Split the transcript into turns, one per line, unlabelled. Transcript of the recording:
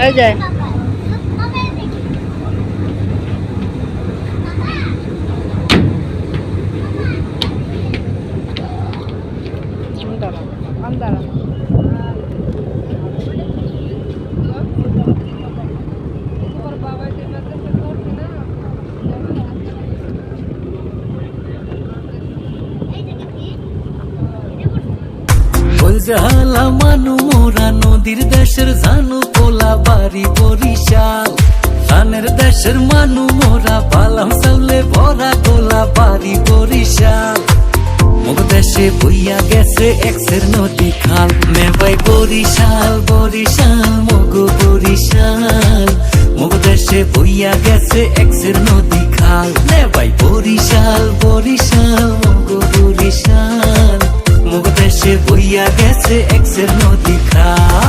এই যে আন্দারা
জালা মানু মোরা নদীর দেশের জানু পোলা বাড়ি বরিশাল ধানের দেশের মানু মোরা পালাম চাউলে ভরা গোলা বাড়ি বরিশাল মুগ দেশে বইয়া গেছে এক্সের নদী খাল মেবাই বরিশাল বরিশাল মুগ বরিশাল মুগ দেশে বইয়া গেছে এক্সের নদী খাল মেবাই বরিশাল বরিশাল মুগ বরিশাল মুগ দেশে বইয়া গেছে এক্সের নদী খাল।